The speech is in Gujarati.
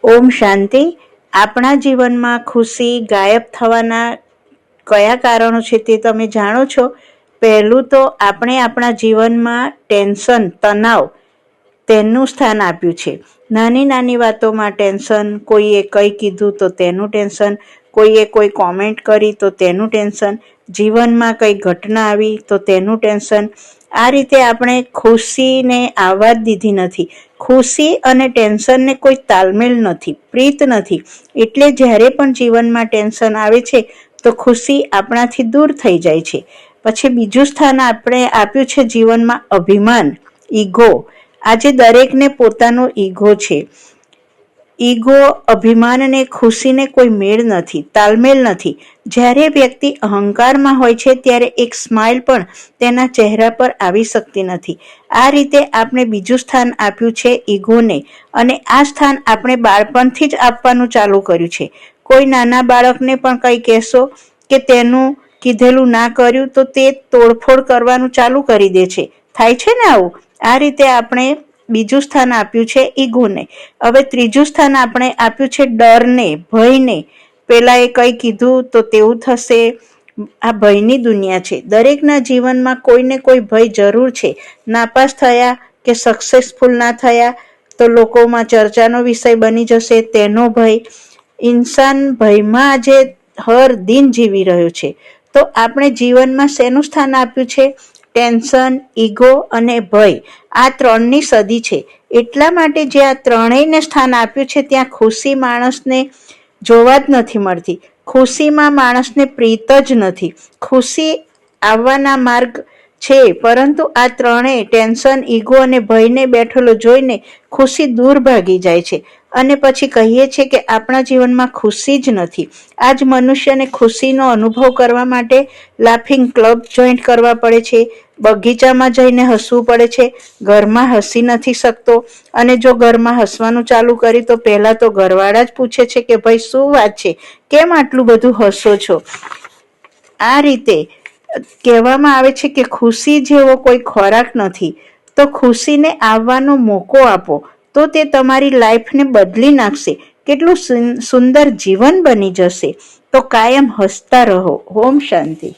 ઓમ શાંતિ. આપણા જીવનમાં ખુશી ગાયબ થવાના કયા કારણો છે તે તમે જાણો છો? પહેલું તો આપણે આપણા જીવનમાં ટેન્શન, તણાવ તેનું સ્થાન આપ્યું છે. નાની નાની વાતોમાં ટેન્શન, કોઈએ કંઈ કીધું તો તેનું ટેન્શન, કોઈએ કોઈ કોમેન્ટ કરી તો તેનું ટેન્શન, જીવનમાં કંઈ ઘટના આવી તો તેનું ટેન્શન. આ રીતે આપણે ખુશીને આવવા જ દીધી નથી. ખુશી અને ટેન્શનને કોઈ તાલમેલ નથી, પ્રીત નથી. એટલે જ્યારે પણ જીવનમાં ટેન્શન આવે છે તો ખુશી આપણાથી દૂર થઈ જાય છે. પછી બીજું સ્થાન આપણે આપ્યું છે જીવનમાં અભિમાન, ઈગો. આજે દરેકને પોતાનો ઈગો છે. ઈગો, અભિમાનને ખુશીને કોઈ મેળ નથી, તાલમેલ નથી. જ્યારે વ્યક્તિ અહંકારમાં હોય છે ત્યારે એક સ્માઇલ પણ તેના ચહેરા પર આવી શકતી નથી. આ રીતે આપણે બીજું સ્થાન આપ્યું છે ઈગોને, અને આ સ્થાન આપણે બાળપણથી જ આપવાનું ચાલુ કર્યું છે. કોઈ નાના બાળકને પણ કંઈ કહેશો કે તેનું કીધેલું ના કર્યું તો તે તોડફોડ કરવાનું ચાલુ કરી દે છે. થાય છે ને આવું? આ રીતે આપણે બીજું સ્થાન આપ્યું છે ઈગોને. હવે ત્રીજું સ્થાન આપણે આપ્યું છે ડરને, ભયને. પેલા એ કંઈ કીધું તો તેવું થશે. આ ભયની દુનિયા છે. દરેકના જીવનમાં કોઈને કોઈ ભય જરૂર છે. નાપાસ થયા કે સક્સેસફુલ ના થયા તો લોકોમાં ચર્ચાનો વિષય બની જશે, તેનો ભય. ઇન્સાન ભયમાં આજે હર દિન જીવી રહ્યો છે. તો આપણે જીવનમાં શેનું સ્થાન આપ્યું છે? ટેન્શન, ઈગો અને ભય. આ ત્રણની સદી છે. એટલા માટે જે આ ત્રણેયને સ્થાન આપ્યું છે ત્યાં ખુશી માણસને જોવા જ નથી મળતી. ખુશીમાં માણસને પ્રીત જ નથી. ખુશી આવવાના માર્ગ છે, પરંતુ આ ત્રણેય ટેન્શન, ઈગો અને ભયને બેઠેલો જોઈને ખુશી દૂર ભાગી જાય છે. અને પછી કહીએ છીએ કે આપણા જીવનમાં ખુશી જ નથી. આજ મનુષ્યને ખુશીનો અનુભવ કરવા માટે લાફિંગ ક્લબ જોઈન્ટ કરવા પડે છે, બગીચામાં જઈને હસવું પડે છે. ઘરમાં હસી નથી શકતો, અને જો ઘરમાં હસવાનું ચાલુ કરી તો પહેલા તો ઘરવાળા જ પૂછે છે કે ભાઈ શું વાત છે, કેમ આટલું બધું હસો છો? આ રીતે કહેવામાં આવે છે કે ખુશી જેવો કોઈ ખોરાક નથી. તો ખુશીને આવવાનો મોકો આપો તો તે તમારી લાઈફને બદલી નાખશે. કેટલું સુંદર જીવન બની જશે. તો કાયમ હસતા રહો. ઓમ શાંતિ.